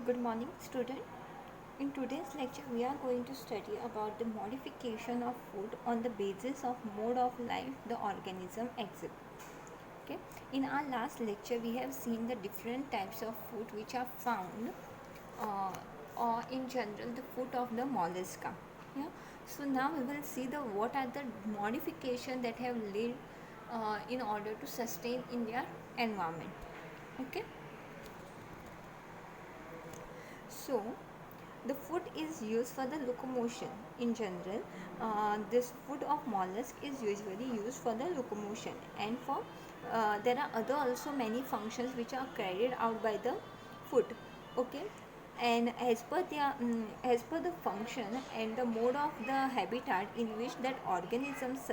Good morning, student. In today's lecture, we are going to study about the modification of food on the basis of mode of life the organism exhibits. Okay. In our last lecture, we have seen the different types of food which are found, uh, or in general, the food of the mollusca. Yeah. So now we will see the what are the modification that have led in order to sustain in their environment. Okay. So, the food is used for the locomotion in general. This food of mollusk is usually used for the locomotion, and for there are other also many functions which are carried out by the food. Okay, and as per the function and the mode of the habitat in which that organisms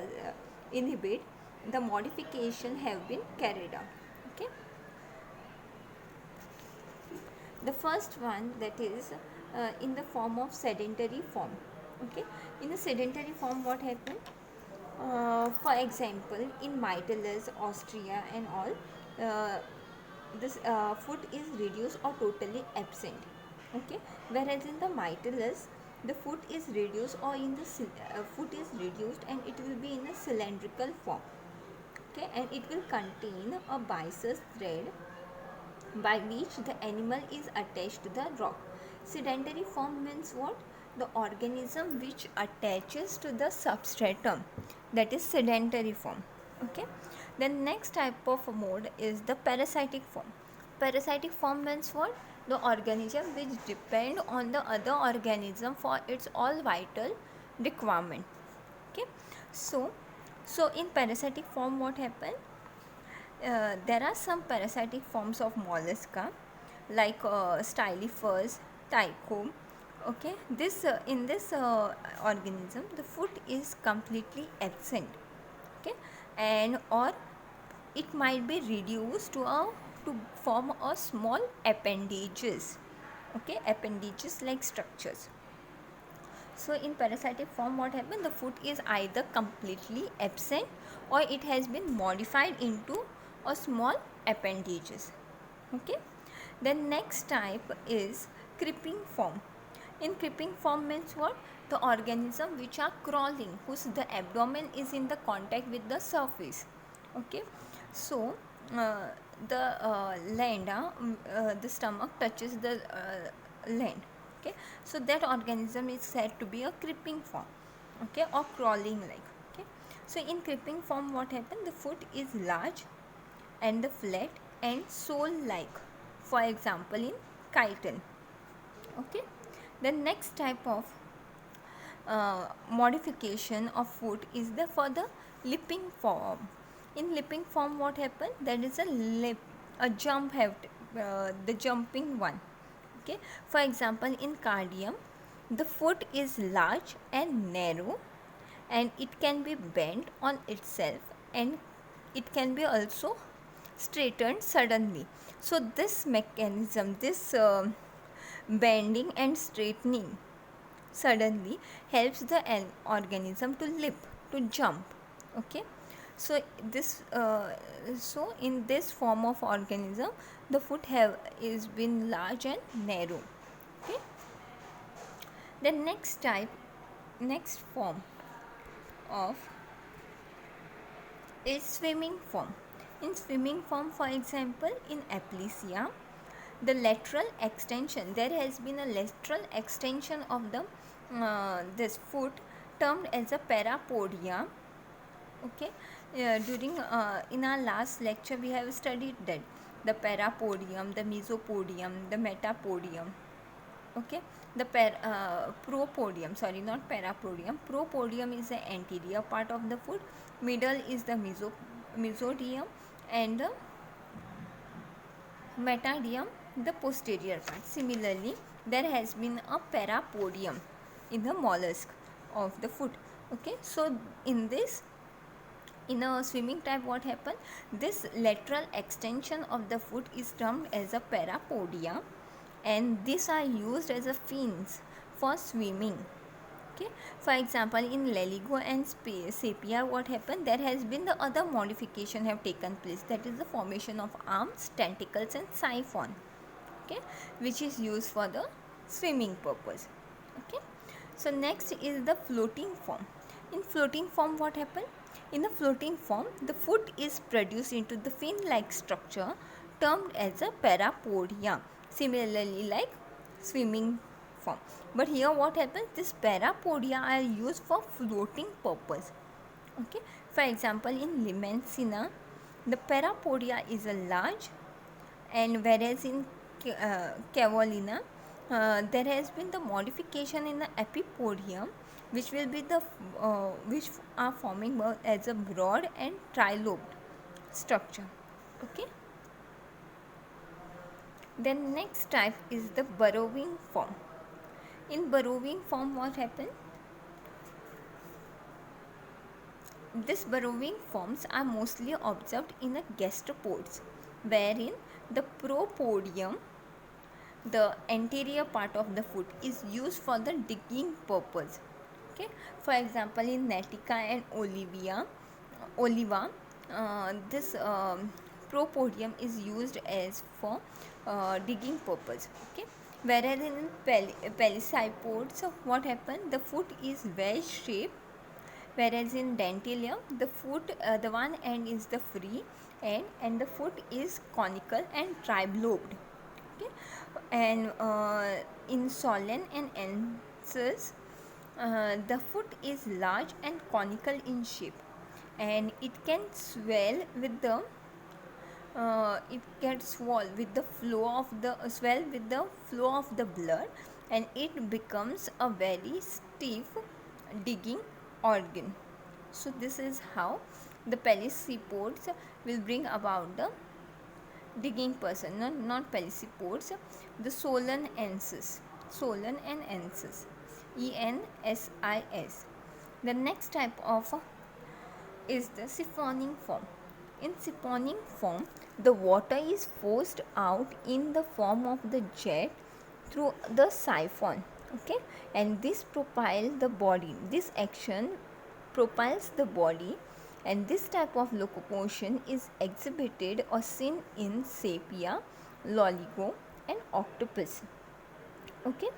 inhibit, the modification have been carried out. Okay. The first one, that is in the form of sedentary form. Okay, in the sedentary form, what happened? For example, in Mytilus, Austria, and all, this food is reduced or totally absent. Okay, whereas in the Mytilus, the food is reduced, or in the food is reduced, and it will be in a cylindrical form. Okay, and it will contain a byssus thread by which the animal is attached to the rock. Sedentary form means what? The organism which attaches to the substratum, that is sedentary form. Okay. Then next type of mode is the parasitic form. Parasitic form means what? The organism which depend on the other organism for its all vital requirement. Okay. So in parasitic form, what happen? There are some parasitic forms of mollusca like stylophus, tycho. Okay, this in this organism the food is completely absent. Okay, and or it might be reduced to form a small appendages. Okay, appendages like structures. So in parasitic form, what happens? The food is either completely absent or it has been modified into a small appendages. Okay. Then next type is creeping form. In creeping form means what? The organism which are crawling, whose the abdomen is in the contact with the surface. Okay. So uh, the stomach touches the land. Okay, so that organism is said to be a creeping form. Okay, or crawling like. Okay, so in creeping form, what happens? The foot is large and the flat and sole like, for example in chitin. Okay, the next type of modification of foot is the for the leaping form. In leaping form, what happens? That is a jump have the jumping one. Okay, for example in cardium, the foot is large and narrow, and it can be bent on itself, and it can be also straightened suddenly. So this mechanism, this bending and straightening suddenly helps the organism to leap, to jump. Okay, so in this form of organism, the foot have is been large and narrow. Okay, the next form of is swimming form. In swimming form, for example in Aplysia, the lateral extension, there has been a lateral extension of the this foot termed as a parapodia. Okay, during in our last lecture we have studied that the parapodium, the mesopodium, the metapodium. Okay, the propodium, sorry, not parapodium. Propodium is the anterior part of the foot, middle is the mesodium, and the metadium, the posterior part. Similarly, there has been a parapodium in the mollusk of the foot. Okay, so in a swimming type, what happens? This lateral extension of the foot is termed as a parapodia, and these are used as a fins for swimming. Okay, for example in Leligo and Sapia, what happened? There has been the other modification have taken place, that is the formation of arms, tentacles and siphon. okay, which is used for the swimming purpose. Okay, so next is the floating form. In floating form, what happen? In the floating form, the food is produced into the fin like structure termed as a parapodia, similarly like swimming form. But here what happens, this parapodia are used for floating purpose. Okay, for example, in Limensina the parapodia is a large, and whereas in Cavolina there has been the modification in the epipodium, which will be the which are forming as a broad and trilobed structure. Okay, then next type is the burrowing form. In burrowing form, what happens? These burrowing forms are mostly observed in the gastropods, wherein the propodium, the anterior part of the foot, is used for the digging purpose. Okay, for example, in Natica and Oliva, this propodium is used as for digging purpose. Okay, whereas in pelecypods, what happened? The foot is wedge shaped, whereas in Dentalium the foot, the one end is the free end and the foot is conical and trilobed. Okay, and in Solen and Ensis the foot is large and conical in shape, and it can swell with the it gets swell with the flow of the blood, and it becomes a very stiff digging organ. So this is how the pelecypods will bring about the digging person, not pelecypods, the solenensis, ENSIS. The next type of is the siphoning form. In siphoning form, the water is forced out in the form of the jet through the siphon. Okay, and this propels the body. This action propels the body, and this type of locomotion is exhibited or seen in sepia, loligo, and octopus. Okay,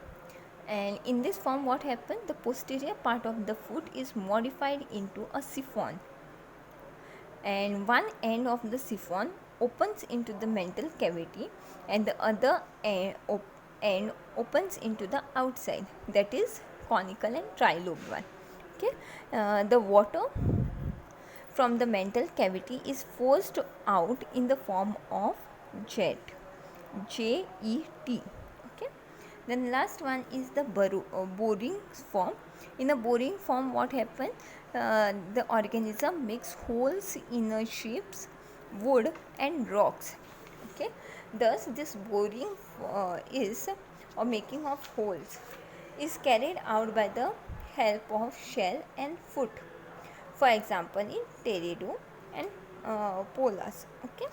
and in this form, what happened? The posterior part of the foot is modified into a siphon, and one end of the siphon opens into the mental cavity, and the other end opens into the outside, that is conical and trilobed one. Okay, the water from the mental cavity is forced out in the form of jet, Jet. Okay, then last one is the boring form. In a boring form, what happens? The organism makes holes in ships, wood, and rocks. Okay, thus this boring is, or making of holes, is carried out by the help of shell and foot. For example, in Teredo and Polas. Okay,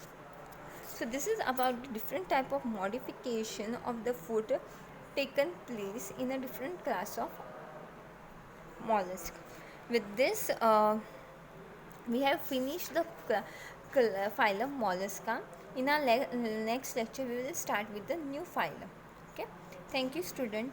so this is about different type of modification of the foot taken place in a different class of mollusk. With this, we have finished the phylum Mollusca. In our next lecture, we will start with the new phylum. Okay, thank you, student.